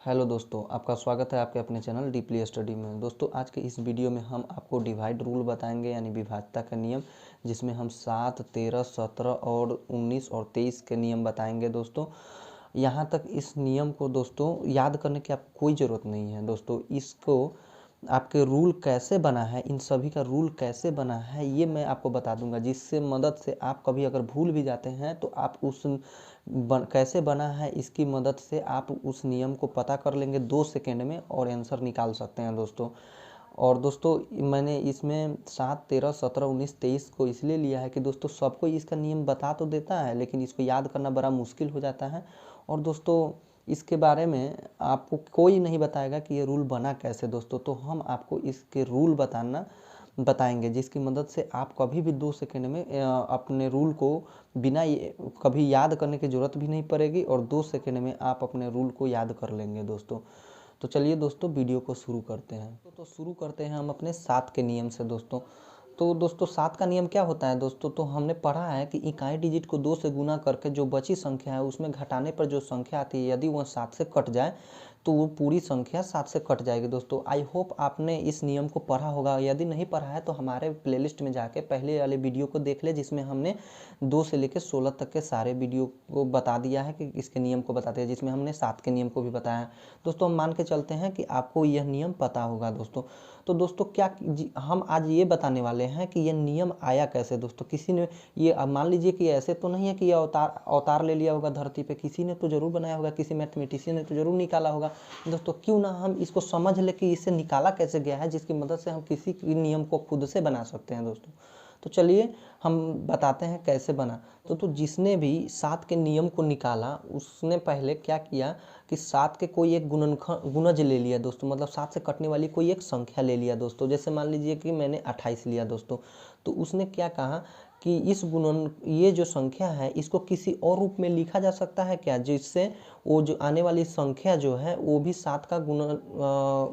Hello दोस्तों, आपका स्वागत है आपके अपने चैनल डीपली स्टडी में। दोस्तों, आज के इस वीडियो में हम आपको डिवाइड रूल बताएंगे, यानी विभाज्यता का नियम, जिसमें हम 7, 13, 17 और 19 और 23 के नियम बताएंगे। दोस्तों, यहाँ तक इस नियम को दोस्तों याद करने की आपको कोई ज़रूरत नहीं है। दोस्तों, इसको आपके रूल कैसे बना है, इन सभी का रूल कैसे बना है, ये मैं आपको बता दूंगा, जिससे मदद से आप कभी अगर भूल भी जाते हैं तो आप उस कैसे बना है इसकी मदद से आप उस नियम को पता कर लेंगे 2 सेकेंड में और आंसर निकाल सकते हैं दोस्तों। और दोस्तों, मैंने इसमें 7, 13, 17, 19, 23 को इसलिए लिया है कि दोस्तों सबको इसका नियम बता तो देता है, लेकिन इसको याद करना बड़ा मुश्किल हो जाता है। और दोस्तों, इसके बारे में आपको कोई नहीं बताएगा कि ये रूल बना कैसे। दोस्तों, तो हम आपको इसके रूल बताएंगे, जिसकी मदद से आप कभी भी 2 सेकेंड में अपने रूल को बिना कभी याद करने की ज़रूरत भी नहीं पड़ेगी और 2 सेकेंड में आप अपने रूल को याद कर लेंगे। दोस्तों, तो चलिए दोस्तों वीडियो को शुरू करते हैं। तो शुरू करते हैं हम अपने 7 के नियम से। दोस्तों 7 का नियम क्या होता है दोस्तों? तो हमने पढ़ा है कि इकाई डिजिट को 2 से गुना करके जो बची संख्या है उसमें घटाने पर जो संख्या आती है, यदि वह 7 से कट जाए तो वो पूरी संख्या 7 से कट जाएगी। दोस्तों, आई होप आपने इस नियम को पढ़ा होगा। यदि नहीं पढ़ा है तो हमारे प्लेलिस्ट में जाके पहले वाले वीडियो को देख ले, जिसमें हमने 2 से लेकर 16 तक के सारे वीडियो को बता दिया है कि इसके नियम को बताते हैं, जिसमें हमने 7 के नियम को भी बताया है। दोस्तों, हम मान के चलते हैं कि आपको यह नियम पता होगा। दोस्तों दोस्तों क्या हम आज ये बताने वाले हैं कि यह नियम आया कैसे। दोस्तों, किसी ने ये मान लीजिए कि ऐसे तो नहीं है कि यह अवतार ले लिया होगा धरती पे, किसी ने तो जरूर बनाया होगा, किसी मैथमेटिशियन ने तो जरूर निकाला होगा। दोस्तों, क्यों ना हम इसको समझ ले कि इसे निकाला कैसे गया है, जिसकी मदद से हम किसी नियम को खुद से बना सकते हैं। दोस्तों, तो चलिए हम बताते हैं कैसे बना। तो जिसने भी 7 के नियम को निकाला उसने पहले क्या किया कि 7 के कोई एक गुणज ले लिया। दोस्तों, मतलब 7 से कटने वाली कोई एक संख्या ले लिया। दोस्तों, जैसे मान लीजिए कि मैंने 28 लिया। दोस्तों, तो उसने क्या कहा कि ये जो संख्या है इसको किसी और रूप में लिखा जा सकता है क्या, जिससे वो जो आने वाली संख्या जो है वो भी 7 का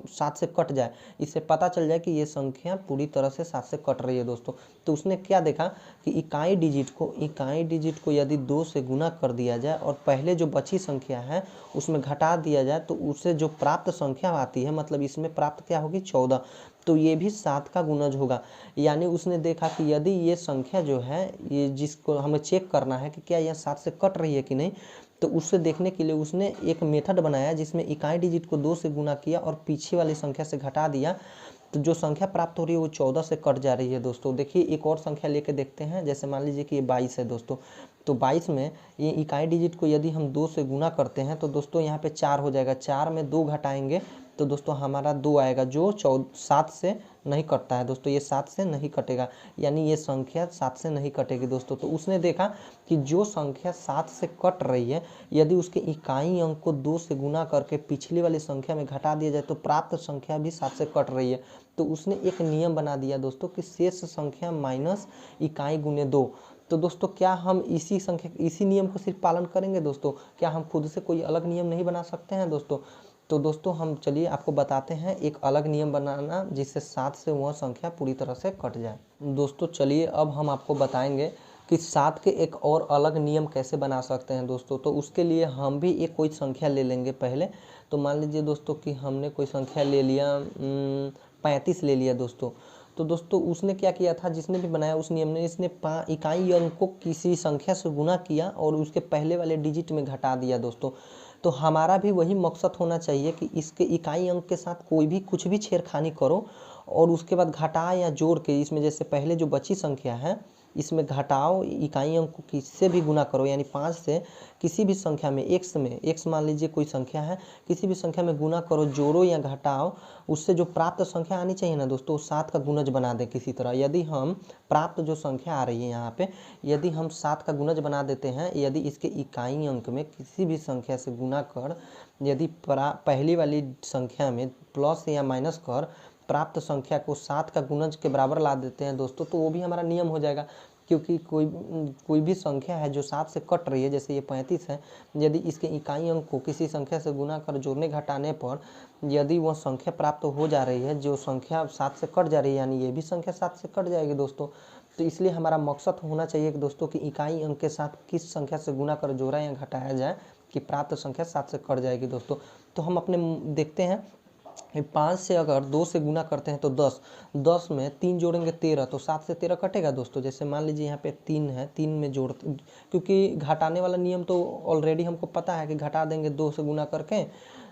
7 से कट जाए, इससे पता चल जाए कि ये संख्या पूरी तरह से 7 से कट रही है। दोस्तों, तो उसने क्या देखा कि इकाई डिजिट को यदि 2 से गुना कर दिया जाए और पहले जो बची संख्या है उसमें घटा दिया जाए तो उससे जो प्राप्त संख्या आती है, मतलब इसमें प्राप्त क्या होगी 14, तो ये भी 7 का गुणज होगा। यानी उसने देखा कि यदि ये संख्या जो है, ये जिसको हमें चेक करना है कि क्या यह 7 से कट रही है कि नहीं, तो उससे देखने के लिए उसने एक मेथड बनाया जिसमें इकाई डिजिट को 2 से गुना किया और पीछे वाली संख्या से घटा दिया, तो जो संख्या प्राप्त हो रही है वो 14 से कट जा रही है। दोस्तों, देखिए एक और संख्या लेके देखते हैं। जैसे मान लीजिए कि ये 22 है। दोस्तों, तो 22 में ये इकाई डिजिट को यदि हम 2 से गुना करते हैं तो दोस्तों यहाँ पे 4 हो जाएगा। 4 में 2 घटाएंगे तो दोस्तों हमारा 2 आएगा, जो 7 से नहीं कटता है। दोस्तों, ये 7 से नहीं कटेगा, यानी ये संख्या 7 से नहीं कटेगी। दोस्तों, तो उसने देखा कि जो संख्या 7 से कट रही है, यदि उसके इकाई अंक को 2 से गुना करके पिछली वाली संख्या में घटा दिया जाए तो प्राप्त संख्या भी 7 से कट रही है। तो उसने एक नियम बना दिया दोस्तों कि शेष संख्या माइनस इकाई गुने 2। तो दोस्तों, क्या हम इसी नियम को सिर्फ पालन करेंगे? दोस्तों, क्या हम खुद से कोई अलग नियम नहीं बना सकते हैं? दोस्तों, तो दोस्तों हम चलिए आपको बताते हैं एक अलग नियम बनाना, जिससे 7 से वह संख्या पूरी तरह से कट जाए। दोस्तों, चलिए अब हम आपको बताएंगे कि 7 के एक और अलग नियम कैसे बना सकते हैं। दोस्तों, तो उसके लिए हम भी एक कोई संख्या ले लेंगे पहले। तो मान लीजिए दोस्तों कि हमने कोई संख्या ले लिया, 35 ले लिया। दोस्तों, तो दोस्तों उसने क्या किया था, जिसने भी बनाया उस नियम ने, इसने इकाई अंक को किसी संख्या से गुना किया और उसके पहले वाले डिजिट में घटा दिया। दोस्तों, तो हमारा भी वही मकसद होना चाहिए कि इसके इकाई अंक के साथ कोई भी कुछ भी छेड़खानी करो और उसके बाद घटा या जोड़ के इसमें, जैसे पहले जो बची संख्या है इसमें घटाओ, इकाई अंक को किससे भी गुना करो, यानी 5 से किसी भी संख्या में एक्स मान लीजिए कोई संख्या है, किसी भी संख्या में गुना करो, जोड़ो या घटाओ, उससे जो प्राप्त संख्या आनी चाहिए ना दोस्तों, 7 का गुणज बना दें किसी तरह। यदि हम प्राप्त जो संख्या आ रही है यहाँ पे, यदि हम 7 का गुणज बना देते हैं, यदि इसके इकाई अंक में किसी भी संख्या से गुना कर, यदि पहली वाली संख्या में प्लस या माइनस कर प्राप्त संख्या को 7 का गुणज के बराबर ला देते हैं दोस्तों, तो वो भी हमारा नियम हो जाएगा। क्योंकि कोई भी संख्या है जो 7 से कट रही है, जैसे ये 35 है, यदि इसके इकाई अंक को किसी संख्या से गुना कर जोड़ने घटाने पर यदि वह संख्या प्राप्त हो जा रही है, जो संख्या 7 से कट जा रही है, यानी ये भी संख्या 7 से कट जाएगी। दोस्तों, तो इसलिए हमारा मकसद होना चाहिए कि दोस्तों कि इकाई अंक के साथ किस संख्या से गुना कर जोड़ा या घटाया जाए कि प्राप्त संख्या 7 से कट जाएगी दोस्तों। तो हम अपने देखते हैं 5 से अगर 2 से गुना करते हैं तो 10, 10 में 3 जोड़ेंगे 13, तो 7 से 13 कटेगा दोस्तों। जैसे मान लीजिए यहाँ पे 3 है, 3 में जोड़, क्योंकि घटाने वाला नियम तो ऑलरेडी हमको पता है कि घटा देंगे 2 से गुना करके,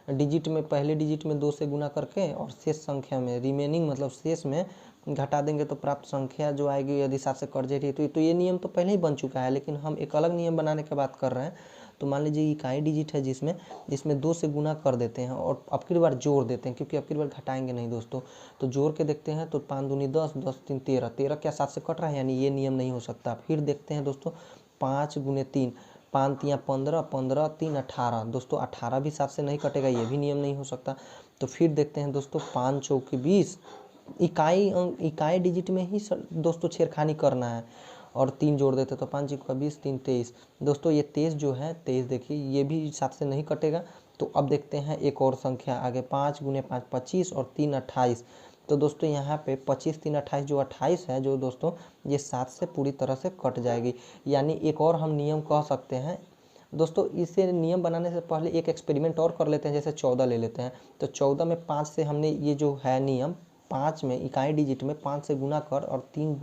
डिजिट में पहले डिजिट में 2 से गुना करके और शेष संख्या में रिमेनिंग मतलब शेष में घटा देंगे तो प्राप्त संख्या जो आएगी यदि 7 से कट जाएगी तो ये नियम तो पहले ही बन चुका है, लेकिन हम एक अलग नियम बनाने की बात कर रहे हैं। तो मान लीजिए इकाई डिजिट है जिसमें 2 से गुना कर देते हैं और अब की बार जोड़ देते हैं, क्योंकि अब की बार घटाएंगे नहीं दोस्तों। तो जोड़ के देखते हैं तो 5 दूनी 10, 10 3 13, 13 क्या 7 से कट रहा है, यानी ये नियम नहीं हो सकता। फिर देखते हैं दोस्तों 5 गुने 3, 5 तियाँ 15, 15 3 18 दोस्तों, 18 भी 7 से नहीं कटेगा, ये भी नियम नहीं हो सकता। तो फिर देखते हैं दोस्तों 5 चौके 20, इकाई डिजिट में ही दोस्तों छेड़खानी करना है और 3 जोड़ देते तो 5 का 20, 3 23 दोस्तों। ये 23 जो है 23 देखिए ये भी 7 से नहीं कटेगा। तो अब देखते हैं एक और संख्या आगे, 5 गुने 5 25 और 3 28। तो दोस्तों यहाँ पे 25 3 28 जो 28 है जो दोस्तों ये 7 से पूरी तरह से कट जाएगी। यानी एक और हम नियम कह सकते हैं दोस्तों। इसे नियम बनाने से पहले एक एक्सपेरिमेंट और कर लेते हैं, जैसे 14 ले लेते हैं। तो 14 में 5 से हमने ये जो है नियम 5 में इकाई डिजिट में 5 से गुना कर और 3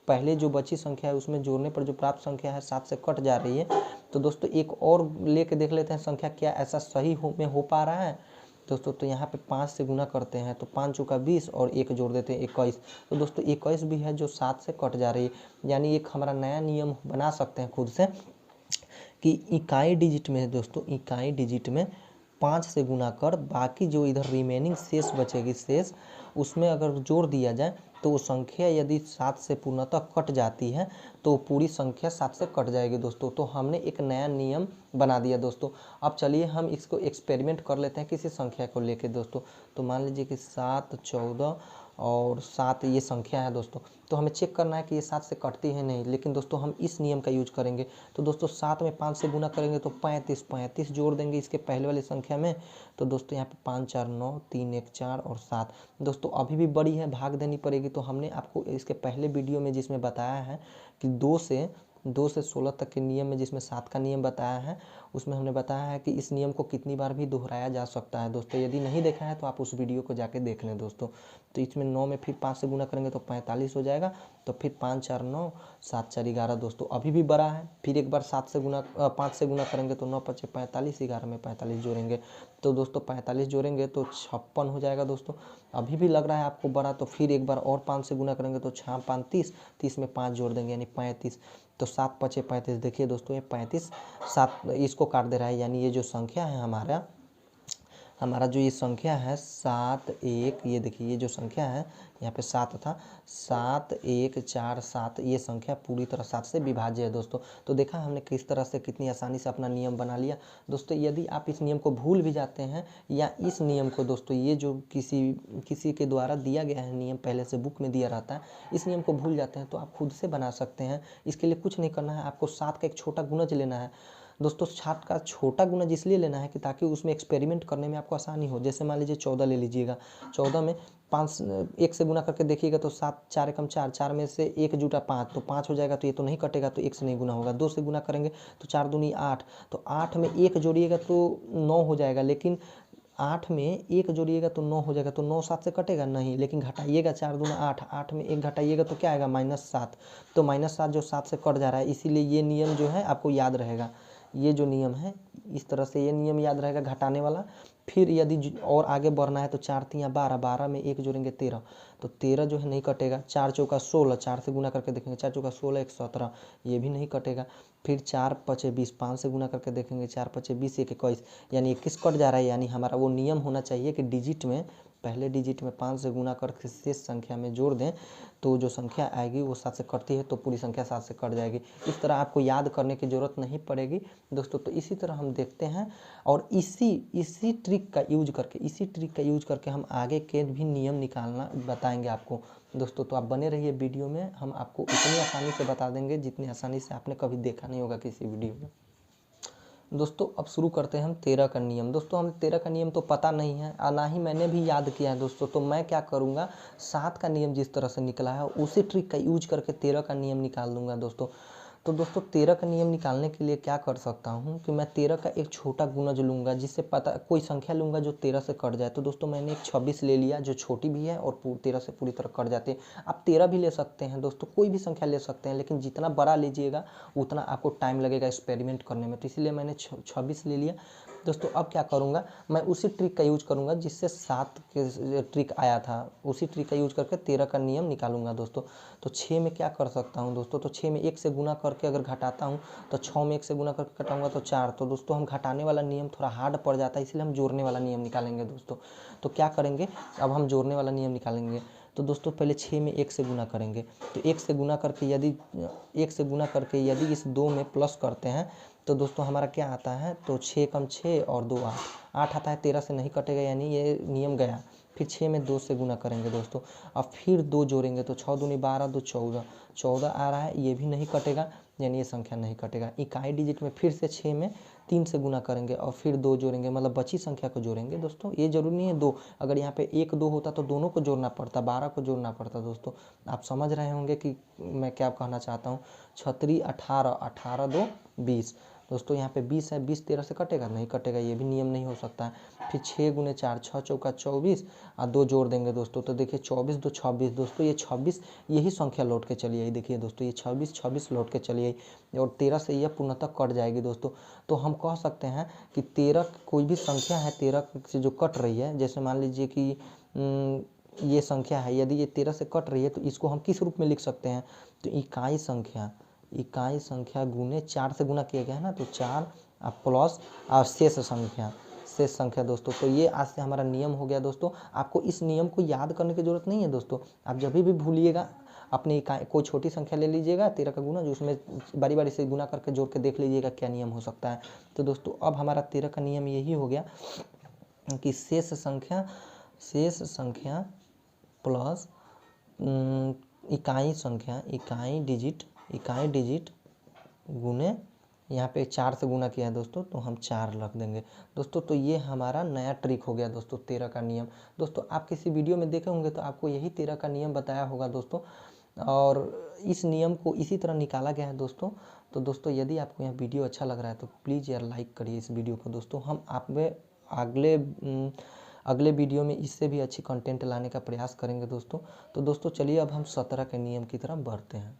पहले जो बची संख्या है उसमें जोड़ने पर जो प्राप्त संख्या है 7 से कट जा रही है। तो दोस्तों एक और लेके देख लेते हैं संख्या क्या ऐसा सही हो पा रहा है दोस्तों। तो यहाँ पे 5 से गुना करते हैं तो 5 चौका 20 और 1 जोड़ देते हैं 21। तो दोस्तों 21 भी है जो 7 से कट जा रही है। यानी एक हमारा नया नियम बना सकते हैं खुद से कि इकाई डिजिट में दोस्तों, इकाई डिजिट में 5 से गुना कर बाकी जो इधर रिमेनिंग शेष बचेगी शेष उसमें अगर जोड़ दिया जाए तो वो संख्या यदि 7 से पूर्णतः कट जाती है तो पूरी संख्या 7 से कट जाएगी दोस्तों। तो हमने एक नया नियम बना दिया दोस्तों। अब चलिए हम इसको एक्सपेरिमेंट कर लेते हैं किसी संख्या को लेके दोस्तों। तो मान लीजिए कि 7 14 और 7 ये संख्या है दोस्तों। तो हमें चेक करना है कि ये 7 से कटती है नहीं, लेकिन दोस्तों हम इस नियम का यूज करेंगे। तो दोस्तों 7 में 5 से गुना करेंगे तो 35 जोड़ देंगे इसके पहले वाली संख्या में। तो दोस्तों यहाँ पे 5 4 9, 3 1 4 और 7 दोस्तों अभी भी बड़ी है, भाग देनी पड़ेगी। तो हमने आपको इसके पहले वीडियो में जिसमें बताया है कि 2 से 16 तक के नियम में जिसमें 7 का नियम बताया है उसमें हमने बताया है कि इस नियम को कितनी बार भी दोहराया जा सकता है दोस्तों। यदि नहीं देखा है तो आप उस वीडियो को जाके देख लें दोस्तों। तो इसमें 9 में फिर 5 से गुना करेंगे तो 45 हो जाएगा। तो फिर 5 4 9, 7 4 11 दोस्तों अभी भी बड़ा है। फिर एक बार 5 से गुना करेंगे तो 9 5 45, 11 में 45 जोड़ेंगे तो दोस्तों 45 जोड़ेंगे तो 56 हो जाएगा दोस्तों। अभी भी लग रहा है आपको बड़ा। तो फिर एक बार और 5 से गुना करेंगे तो 6 5 30, 30 में 5 जोड़ देंगे यानी 35। तो 7 5 35 देखिए दोस्तों ये 35 7 इसको काट दे रहा है। यानी ये जो संख्या है हमारा जो ये संख्या है 7 1, ये देखिए ये जो संख्या है यहाँ पे 7 था, 7 1 4 7 ये संख्या पूरी तरह 7 से विभाज्य है दोस्तों। तो देखा हमने किस तरह से कितनी आसानी से अपना नियम बना लिया दोस्तों। यदि आप इस नियम को भूल भी जाते हैं या इस नियम को दोस्तों ये जो किसी के द्वारा दिया गया है नियम पहले से बुक में दिया रहता है, इस नियम को भूल जाते हैं तो आप खुद से बना सकते हैं। इसके लिए कुछ नहीं करना है, आपको 7 का एक छोटा गुणज लेना है दोस्तों। 7 का छोटा गुणज इसलिए लेना है कि ताकि उसमें एक्सपेरिमेंट करने में आपको आसानी हो। जैसे मान लीजिए 14 ले लीजिएगा, 14 में 5 1 से गुना करके देखिएगा तो 7 4 एकम 4, 4 में से 1 जुटा 5 तो 5 हो जाएगा। तो ये तो नहीं कटेगा तो 1 से नहीं गुना होगा। 2 से गुना करेंगे तो 4 दूनी 8, तो 8 में 1 जोड़िएगा तो 9 हो जाएगा। लेकिन 8 में 1 जोड़िएगा तो 9 हो जाएगा। तो 9 7 से कटेगा नहीं, लेकिन घटाइएगा 4 दूना 8, 8 में 1 घटाइएगा तो क्या आएगा -7। तो -7 जो 7 से कट जा रहा है, इसीलिए ये नियम जो है आपको याद रहेगा। ये जो नियम है इस तरह से ये नियम याद रहेगा घटाने वाला। फिर यदि और आगे बढ़ना है तो 4 3 12, 12 में 1 जोड़ेंगे 13, तो 13 जो है नहीं कटेगा। 4 चौका 16, 4 से गुना करके देखेंगे 4 चौका 16 1 17, ये भी नहीं कटेगा। फिर 4 5 20, 5 से गुना करके देखेंगे 4 5 20 1 21, यानी 21 कट जा रहा है। यानी हमारा वो नियम होना चाहिए कि डिजिट में पहले डिजिट में 5 से गुना करके शेष संख्या में जोड़ दें तो जो संख्या आएगी वो 7 से कटती है तो पूरी संख्या 7 से कट जाएगी। इस तरह आपको याद करने की ज़रूरत नहीं पड़ेगी दोस्तों। तो इसी तरह हम देखते हैं और इसी ट्रिक का यूज करके हम आगे के भी नियम निकालना बताएंगे आपको दोस्तों। तो आप बने रहिए वीडियो में, हम आपको इतनी आसानी से बता देंगे जितनी आसानी से आपने कभी देखा नहीं होगा किसी वीडियो में दोस्तों। अब शुरू करते हैं हम 13 का नियम दोस्तों। हमें 13 का नियम तो पता नहीं है और ना ही मैंने भी याद किया है दोस्तों। तो मैं क्या करूँगा, 7 का नियम जिस तरह से निकला है उसी ट्रिक का यूज करके 13 का नियम निकाल दूंगा दोस्तों। तो दोस्तों 13 का नियम निकालने के लिए क्या कर सकता हूँ कि मैं 13 का एक छोटा गुणज लूँगा, जिससे पता कोई संख्या लूँगा जो 13 से कट जाए। तो दोस्तों मैंने एक 26 ले लिया जो छोटी भी है और 13 से पूरी तरह कट जाती है। आप 13 भी ले सकते हैं दोस्तों, कोई भी संख्या ले सकते हैं, लेकिन जितना बड़ा लीजिएगा उतना आपको टाइम लगेगा एक्सपेरिमेंट करने में, तो इसीलिए मैंने 26 ले लिया। दोस्तों अब क्या करूँगा, मैं उसी ट्रिक का यूज करूँगा जिससे 7 के ट्रिक आया था, उसी ट्रिक का यूज करके 13 का नियम निकालूंगा दोस्तों। तो 6 में क्या कर सकता हूँ दोस्तों, तो 6 में 1 से गुना करके अगर घटाता हूँ तो 6 में 1 से गुना करके घटाऊंगा तो 4। तो दोस्तों हम घटाने वाला नियम थोड़ा हार्ड पड़ जाता है, इसलिए हम जोड़ने वाला नियम निकालेंगे दोस्तों। तो क्या करेंगे, अब हम जोड़ने वाला नियम निकालेंगे। तो दोस्तों पहले 6 में 1 से गुना करेंगे, तो 1 से गुना करके यदि इस 2 में प्लस करते हैं तो दोस्तों हमारा क्या आता है, तो 6 कम 6 और 2 8 आता है, 13 से नहीं कटेगा, यानी ये नियम गया। फिर 6 में 2 से गुना करेंगे दोस्तों, अब फिर 2 जोड़ेंगे तो 6 दूनी 12, 2 14 आ रहा है, ये भी नहीं कटेगा, यानी ये संख्या नहीं कटेगा। इकाई डिजिट में फिर से 6 में 3 से गुना करेंगे और फिर 2 जोड़ेंगे, मतलब बची संख्या को जोड़ेंगे दोस्तों। ये जरूरी नहीं है 2, अगर यहाँ पे 1 2 होता तो दोनों को जोड़ना पड़ता, 12 को जोड़ना पड़ता दोस्तों। आप समझ रहे होंगे कि मैं क्या कहना चाहता हूँ। 36 18, 18 2 20 दोस्तों, यहाँ पे 20 है, 20 13 से कटेगा, नहीं कटेगा, ये भी नियम नहीं हो सकता है। फिर 6 गुने 4, 6 चौका 24 और 2 जोड़ देंगे दोस्तों, तो देखिए 24 2 26 दोस्तों, ये 26 यही संख्या लौट के चली आई। देखिए दोस्तों ये 26 लौट के चली आई और 13 से यह पूर्णतः कट जाएगी दोस्तों। तो हम कह सकते हैं कि 13 कोई भी संख्या है 13 से जो कट रही है, जैसे मान लीजिए कि ये संख्या है, यदि ये 13 से कट रही है तो इसको हम किस रूप में लिख सकते हैं, तो इकाई संख्या गुने 4 से गुना किया गया है ना, तो 4 प्लस और शेष संख्या दोस्तों। तो ये आज से हमारा नियम हो गया दोस्तों। आपको इस नियम को याद करने की जरूरत नहीं है दोस्तों, आप जब भी भूलिएगा अपनी इकाई कोई छोटी संख्या ले लीजिएगा 13 का गुना, जो उसमें बारी बारी से गुना करके जोड़ के देख लीजिएगा क्या नियम हो सकता है। तो दोस्तों अब हमारा 13 का नियम यही हो गया कि शेष संख्या प्लस इकाई डिजिट गुने यहाँ पे 4 से गुना किया है दोस्तों, तो हम 4 रख देंगे दोस्तों। तो ये हमारा नया ट्रिक हो गया दोस्तों 13 का नियम। दोस्तों आप किसी वीडियो में देखे होंगे तो आपको यही 13 का नियम बताया होगा दोस्तों, और इस नियम को इसी तरह निकाला गया है दोस्तों। तो दोस्तों यदि आपको यह वीडियो अच्छा लग रहा है तो प्लीज़ यार लाइक करिए इस वीडियो को दोस्तों। हम आप में अगले वीडियो में इससे भी अच्छी कंटेंट लाने का प्रयास करेंगे दोस्तों। तो दोस्तों चलिए अब हम 17 के नियम की तरफ बढ़ते हैं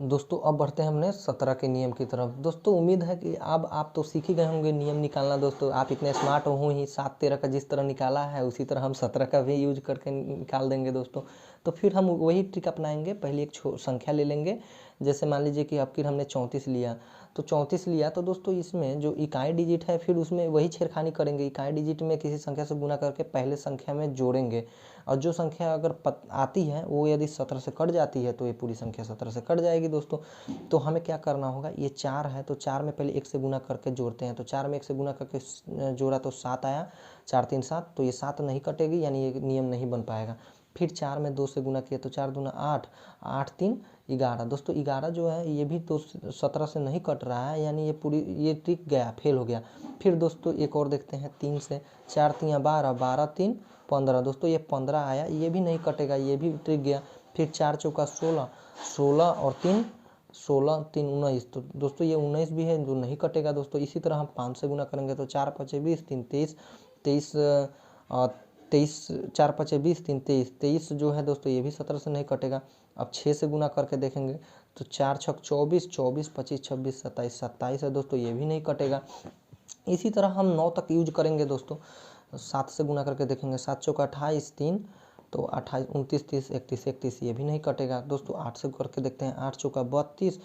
दोस्तों। अब बढ़ते हैं हमने 17 के नियम की तरफ दोस्तों। उम्मीद है कि अब आप तो सीख ही गए होंगे नियम निकालना दोस्तों। आप इतने स्मार्ट हो ही 7 13 का जिस तरह निकाला है उसी तरह हम 17 का भी यूज करके निकाल देंगे दोस्तों। तो फिर हम वही ट्रिक अपनाएंगे। पहले एक संख्या ले लेंगे, जैसे मान लीजिए कि अब फिर हमने 34 लिया, तो 34 लिया तो दोस्तों इसमें जो इकाई डिजिट है फिर उसमें वही छेड़खानी करेंगे। इकाई डिजिट में किसी संख्या से गुना करके पहले संख्या में जोड़ेंगे, और जो संख्या अगर आती है वो यदि 17 से कट जाती है तो ये पूरी संख्या 17 से कट जाएगी दोस्तों। तो हमें क्या करना होगा, ये 4 है तो 4 में पहले 1 से गुना करके जोड़ते हैं, तो 4 में 1 से गुना करके जोड़ा तो 7 आया, 4 3 7, तो ये 7 नहीं कटेगी, यानी ये नियम नहीं बन पाएगा। फिर 4 में 2 से गुना किया तो 4 दूना 8, 8 3 11 दोस्तों। 11 जो है ये भी 17 से नहीं कट रहा है, यानी ये ट्रिक गया, फेल हो गया। फिर दोस्तों एक और देखते हैं 3 से, 4 3 12, 12 3 15 दोस्तों, ये 15 आया, ये भी नहीं कटेगा, ये भी ट्रिक गया। फिर 4 चौका 16, 16 और 3 16 3 19, तो दोस्तों ये 19 भी है जो नहीं कटेगा दोस्तों। इसी तरह हम 5 से गुना करेंगे तो 4 5 20 3 23 23 4 5 20 3 23 23 जो है दोस्तों ये भी 17 से नहीं कटेगा। अब 6 से गुना करके देखेंगे तो 4 6 24 24 25 26 27 27 है दोस्तों, ये भी नहीं कटेगा। इसी तरह हम 9 तक यूज करेंगे दोस्तों। 7 से गुना करके देखेंगे, 7 चौका 28 3, तो 28 29 30 31 31, ये भी नहीं कटेगा दोस्तों। 8 से करके देखते हैं, 8 चौका 32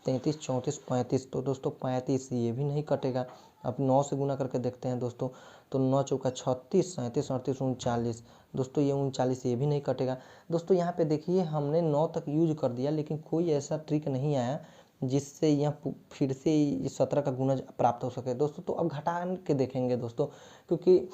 33 34 35, तो दोस्तों 35, ये भी नहीं कटेगा। अब 9 से गुना करके देखते हैं दोस्तों, तो 9 चौका 36 37 38 39 दोस्तों, ये 39, ये भी नहीं कटेगा दोस्तों। यहाँ पे देखिए हमने 9 तक यूज कर दिया, लेकिन कोई ऐसा ट्रिक नहीं आया जिससे यह फिर से 17 का गुणज प्राप्त हो सके दोस्तों। तो अब घटा के देखेंगे दोस्तों, क्योंकि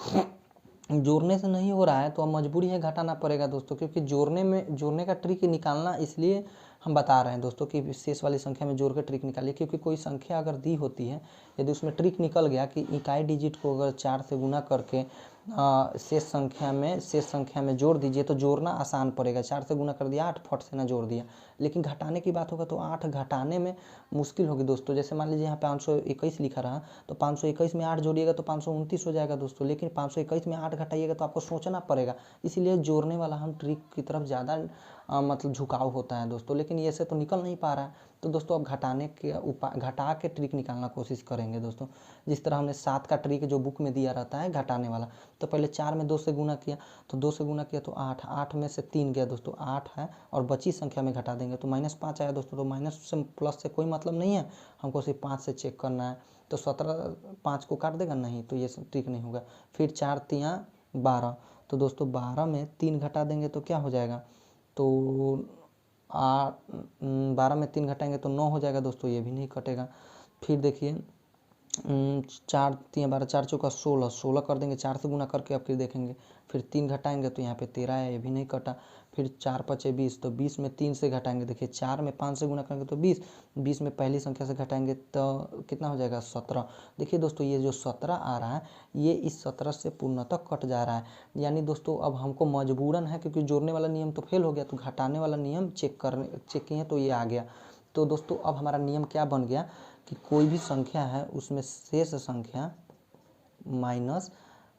जोड़ने से नहीं हो रहा है तो अब मजबूरी है घटाना पड़ेगा दोस्तों, क्योंकि जोड़ने का ट्रिक निकालना इसलिए हम बता रहे हैं दोस्तों कि शेष वाली संख्या में जोड़ के ट्रिक निकालिए। क्योंकि कोई संख्या अगर दी होती है, यदि उसमें ट्रिक निकल गया कि इकाई डिजिट को अगर 4 से गुना करके शेष संख्या में जोड़ दीजिए तो जोड़ना आसान पड़ेगा। 4 से गुना कर दिया 8, फट से ना जोड़ दिया। लेकिन घटाने की बात होगा तो 8 घटाने में मुश्किल होगी दोस्तों। जैसे मान लीजिए यहाँ पे 521 लिखा रहा, तो 521 में 8 जोड़िएगा तो 529 हो जाएगा दोस्तों। लेकिन 521 में 8 घटाइएगा तो आपको सोचना पड़ेगा, इसीलिए जोड़ने वाला हम ट्रिक की तरफ ज़्यादा मतलब झुकाव होता है दोस्तों। लेकिन ये से तो निकल नहीं पा रहा है, तो दोस्तों अब घटा के ट्रिक निकालना कोशिश करेंगे दोस्तों। जिस तरह हमने 7 का ट्रिक जो बुक में दिया रहता है घटाने वाला, तो पहले 4 में 2 से गुना किया, तो 2 से गुना किया तो 8, 8 में से 3 गया दोस्तों, 8 है, और बची संख्या में घटा देंगे तो -5 आया दोस्तों। तो माइनस से प्लस से कोई मतलब नहीं है, हमको सिर्फ 5 से चेक करना है। तो 17 5 को काट देगा नहीं, तो ये ट्रिक नहीं होगा। फिर 4 तियाँ 12, तो दोस्तों 12 में 3 घटा देंगे तो क्या हो जाएगा, तो 12 में 3 घटाएंगे तो 9 हो जाएगा दोस्तों, ये भी नहीं कटेगा। फिर देखिए 4 तियाँ 12, 4 चौका 16, 16 कर देंगे, 4 से गुना करके अब फिर देखेंगे। फिर 3 घटाएंगे तो यहाँ पे 13 है, ये भी नहीं कटा। फिर 4 पचे 20, तो 20 में 3 से घटाएंगे, देखिए 4 में 5 से गुना करेंगे तो 20, 20 में पहली संख्या से घटाएंगे तो कितना हो जाएगा 17। देखिए दोस्तों ये जो 17 आ रहा है ये इस 17 से पूर्णतः कट जा रहा है। यानी दोस्तों अब हमको मजबूरन है, क्योंकि जोड़ने वाला नियम तो फेल हो गया, तो घटाने वाला नियम चेक किए तो ये आ गया। तो दोस्तों अब हमारा नियम क्या बन गया कि कोई भी संख्या है उसमें शेष संख्या माइनस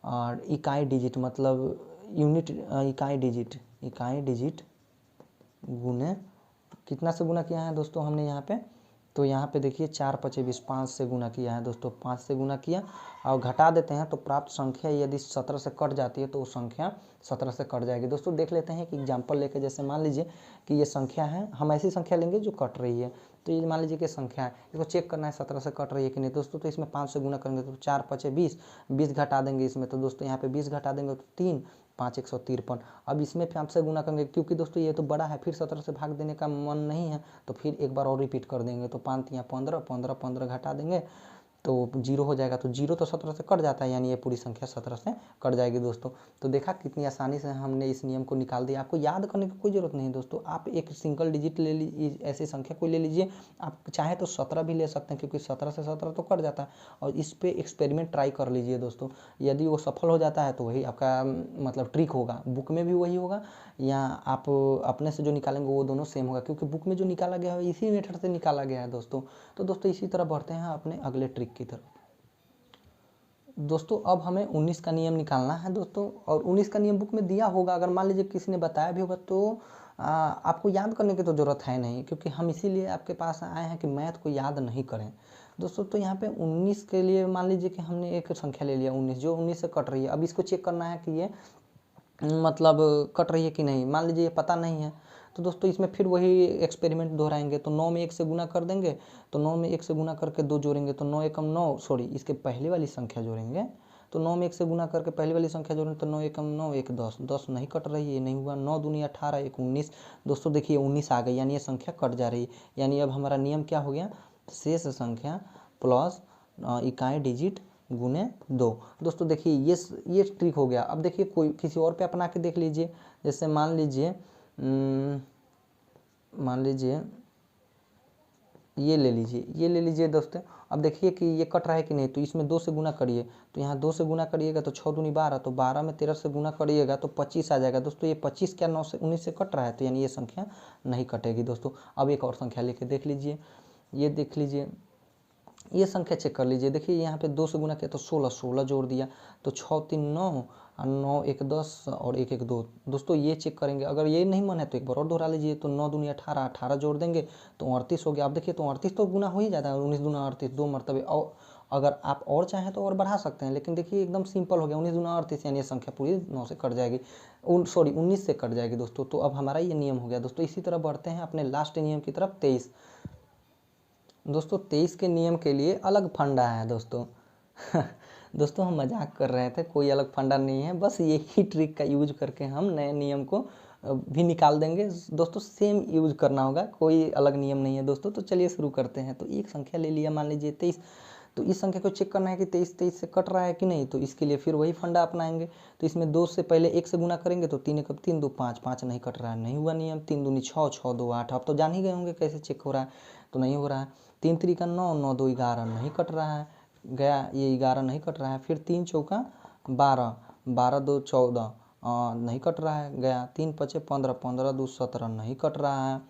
और इकाई डिजिट, मतलब यूनिट इकाई डिजिट गुने कितना से गुना किया है दोस्तों हमने यहाँ पे, तो यहाँ पे देखिए 4 पचे 20, 5 से गुना किया है दोस्तों, 5 से गुना किया और घटा देते हैं तो प्राप्त संख्या यदि 17 से कट जाती है तो वो संख्या 17 से कट जाएगी। दोस्तों देख लेते हैं कि एग्जाम्पल लेके, जैसे मान लीजिए कि ये संख्या है, हम ऐसी संख्या लेंगे जो कट रही है। तो ये मान लीजिए कि संख्या है, इसको चेक करना है 17 से कट रही है कि नहीं दोस्तों। तो इसमें 5 से गुना करेंगे तो 4 पचे 20, 20 घटा देंगे इसमें, तो दोस्तों यहाँ पे 20 घटा देंगे तो 3, 5 153। अब इसमें 5 से गुना करेंगे क्योंकि दोस्तों ये तो बड़ा है, फिर 17 से भाग देने का मन नहीं है, तो फिर एक बार और रिपीट कर देंगे। तो 5 तियाँ 15, 15 15 घटा देंगे तो 0 हो जाएगा। तो 0 तो 17 से कट जाता है, यानी ये पूरी संख्या 17 से कट जाएगी दोस्तों। तो देखा कितनी आसानी से हमने इस नियम को निकाल दिया। आपको याद करने की कोई ज़रूरत नहीं दोस्तों, आप एक सिंगल डिजिट ले लीजिए, ऐसी संख्या कोई ले लीजिए, आप चाहे तो 17 भी ले सकते हैं क्योंकि 17 से 17 तो कट जाता है। और इस पर एक्सपेरिमेंट ट्राई कर लीजिए दोस्तों, यदि वो सफल हो जाता है तो वही आपका मतलब ट्रिक होगा, बुक में भी वही होगा या आप अपने से जो निकालेंगे वो दोनों सेम होगा, क्योंकि बुक में जो निकाला गया है इसी मेथड से निकाला गया है दोस्तों। तो दोस्तों इसी तरह बढ़ते हैं अपने अगले ट्रिक की तरफ। दोस्तों अब हमें 19 का नियम निकालना है दोस्तों, और 19 का नियम बुक में दिया होगा, अगर मान लीजिए किसी ने बताया भी होगा तो आपको याद करने की तो ज़रूरत है नहीं, क्योंकि हम इसीलिए आपके पास आए हैं कि मैथ को याद नहीं करें दोस्तों। तो यहाँ पे 19 के लिए मान लीजिए कि हमने एक संख्या ले लिया 19, जो 19 से कट रही है। अब इसको चेक करना है कि ये मतलब कट रही है कि नहीं। मान लीजिए ये पता नहीं है, तो दोस्तों इसमें फिर वही एक्सपेरिमेंट दोहराएंगे। तो 9 में 1 से गुना कर देंगे, तो 9 में 1 से गुना करके 2 जोड़ेंगे तो 9 एकम 9, सॉरी इसके पहले वाली संख्या जोड़ेंगे। तो 9 में 1 से गुना करके पहली वाली संख्या जोड़ेंगे तो 9 एकम 9, 1 10, 10 नहीं कट रही है, ये नहीं हुआ। 9 दूनी 18, 1 19। दोस्तों देखिए 19 आ गई, यानी ये संख्या कट जा रही है। यानी अब हमारा नियम क्या हो गया, शेष संख्या प्लस इकाई डिजिट गुने 2। दोस्तों देखिए ये ट्रिक हो गया। अब देखिए कोई किसी और पे अपना के देख लीजिए, जैसे मान लीजिए ये ले लीजिए दोस्तों। अब देखिए कि ये कट रहा है कि नहीं, तो इसमें 2 से गुना करिए, तो यहाँ 2 से गुना करिएगा तो 6 दूनी 12, तो 12 में 13 से गुना करिएगा तो 25 आ जाएगा दोस्तों। ये 25 क्या 9 से 19 से कट रहा है, तो यानी ये संख्या नहीं कटेगी दोस्तों। अब एक और संख्या लेके देख लीजिए, ये देख लीजिए, ये संख्या चेक कर लीजिए। देखिए यहाँ पे 2 से गुना किया तो 16, 16 जोड़ दिया तो 6 3 9 और 9 1 10 और 1 1 2। दोस्तों ये चेक करेंगे, अगर ये नहीं मन है तो एक बार और दोहरा लीजिए। तो 9 दूनी 18, 18 जोड़ देंगे तो 38 हो गया। आप देखिए तो 38 तो गुना हो ही जाता है, 19 दूना 38 2 मरतबे। और अगर आप और चाहें तो और बढ़ा सकते हैं, लेकिन देखिए एकदम सिंपल हो गया, 19 दूना 38, यानी ये संख्या पूरी 9 से कट जाएगी, सॉरी 19 से कट जाएगी दोस्तों। तो अब हमारा ये नियम हो गया दोस्तों। इसी तरह बढ़ते हैं अपने लास्ट नियम की तरफ, 23। दोस्तों 23 के नियम के लिए अलग फंडा है दोस्तों। दोस्तों हम मजाक कर रहे थे, कोई अलग फंडा नहीं है, बस यही ट्रिक का यूज करके हम नए नियम को भी निकाल देंगे दोस्तों। सेम यूज करना होगा, कोई अलग नियम नहीं है दोस्तों। तो चलिए शुरू करते हैं। तो एक संख्या ले लिया, मान लीजिए 23, तो इस संख्या को चेक करना है कि 23 से कट रहा है कि नहीं। तो इसके लिए फिर वही फंडा अपनाएंगे। तो इसमें 2 से पहले 1 से गुना करेंगे तो 3 1 3 2 5, 5 नहीं कट रहा है, नहीं हुआ नियम। 3 दूनी 6, 6 2 8। अब तो जान ही गए होंगे कैसे चेक हो रहा है, तो नहीं हो रहा है। 3 3 9, 9 2 11, नहीं कट रहा है, गया ये 11 नहीं कट रहा है। फिर 3 चौका 12, 12 2 14 नहीं कट रहा है, गया। 3 5 15, 15 2 17 नहीं कट रहा है,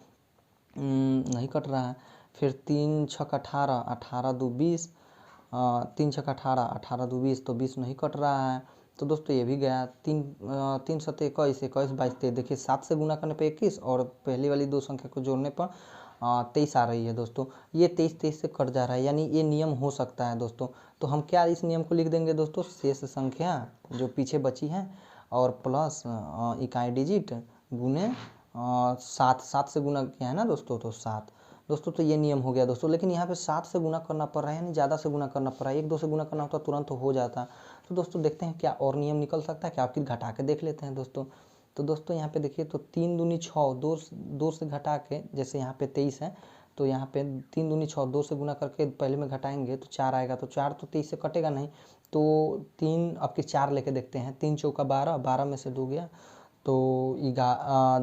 नहीं कट रहा है। फिर 3 6 18, 18 2 20, 3 6 18, 18 2 20, तो 20 नहीं कट रहा है। तो दोस्तों ये भी गया। 3 7 21, 21 22 23, देखिए 7 से गुना करने पे 21 और पहली वाली दो संख्या को जोड़ने पर 23 आ रही है दोस्तों। ये 23 23 से कट जा रहा है, यानी ये नियम हो सकता है दोस्तों। तो हम क्या इस नियम को लिख देंगे दोस्तों, शेष संख्या जो पीछे बची है और प्लस इकाई डिजिट गुने 7, 7 से गुना किया है ना दोस्तों, तो 7 दोस्तों। तो ये नियम हो गया दोस्तों, लेकिन यहाँ पे 7 से गुना करना पड़ रहा है, यानी ज़्यादा से गुना करना पड़ रहा है। 1 2 से गुना करना होता तुरंत तो हो जाता। तो दोस्तों देखते हैं क्या और नियम निकल सकता है क्या, आपकी घटा के देख लेते हैं दोस्तों। तो दोस्तों यहाँ पे देखिए, तो 3 दूनी 6, 2 से घटा के, जैसे यहाँ पे 23 है तो यहाँ पे 3 दूनी 6, 2 से गुना करके पहले में घटाएंगे तो 4 आएगा। तो 4 तो 23 से कटेगा नहीं, तो 3 आपके 4 लेके देखते हैं। 3 चौका 12, 12 में से 2 गया तो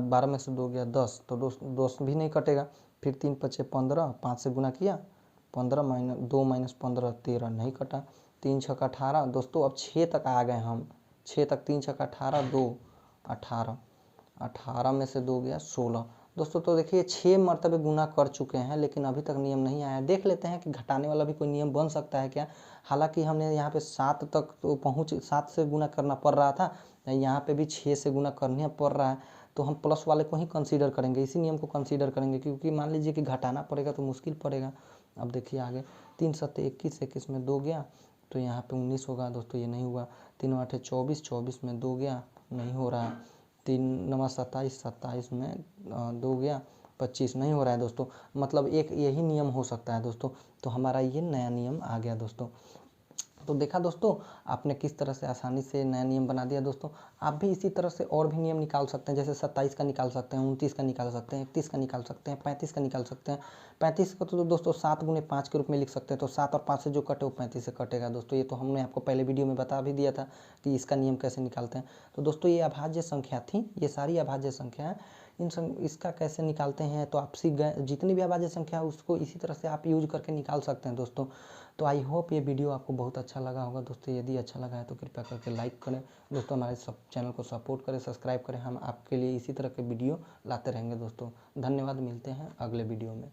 12 में से 2 गया 10, तो 10 भी नहीं कटेगा। फिर 3 5 15, 5 से गुना किया 15 माइनस 2 माइनस 15 13 नहीं कटा। 3 6 18 दोस्तों, अब 6 तक आ गए हम, 6 तक। 3 6 18 2 18, 18 में से 2 गया 16 दोस्तों। तो देखिए 6 मरतबे गुना कर चुके हैं, लेकिन अभी तक नियम नहीं आया। देख लेते हैं कि घटाने वाला भी कोई नियम बन सकता है क्या। हालांकि हमने यहाँ पे 7 तक तो 7 से गुना करना पड़ रहा था, यहाँ पे भी 6 से गुना करना पड़ रहा है। तो हम प्लस वाले को ही कंसीडर करेंगे, इसी नियम को कंसीडर करेंगे, क्योंकि मान लीजिए कि घटाना पड़ेगा तो मुश्किल पड़ेगा। अब देखिए आगे, 3 7 21, 21 में 2 गया तो यहाँ पे 19 होगा दोस्तों, ये नहीं हुआ। 3 8 24, 24 में 2 गया, नहीं हो रहा है। 3 9 27, 27 में 2 गया 25, नहीं हो रहा है दोस्तों। मतलब एक यही नियम हो सकता है दोस्तों। तो हमारा ये नया नियम आ गया दोस्तों। तो देखा दोस्तों, आपने किस तरह से आसानी से नया नियम बना दिया दोस्तों। आप भी इसी तरह से और भी नियम निकाल सकते हैं, जैसे 27 का निकाल सकते हैं, 29 का निकाल सकते हैं, 31 का निकाल सकते हैं, 35 का निकाल सकते हैं। 35 का तो दोस्तों 7 गुने 5 के रूप में लिख सकते हैं, तो 7 और 5 से जो कटे वो 35 से कटेगा दोस्तों। ये तो हमने आपको पहले वीडियो में बता भी दिया था कि इसका नियम कैसे निकालते हैं। तो दोस्तों ये अभाज्य संख्या थी, ये सारी अभाज्य संख्या है। इसका कैसे निकालते हैं तो आप सीख गए। जितनी भी अभाज्य संख्या है उसको इसी तरह से आप यूज करके निकाल सकते हैं दोस्तों। तो आई होप ये वीडियो आपको बहुत अच्छा लगा होगा दोस्तों। यदि अच्छा लगा है तो कृपया करके लाइक करें दोस्तों, हमारे सब चैनल को सपोर्ट करें, सब्सक्राइब करें। हम आपके लिए इसी तरह के वीडियो लाते रहेंगे दोस्तों। धन्यवाद, मिलते हैं अगले वीडियो में।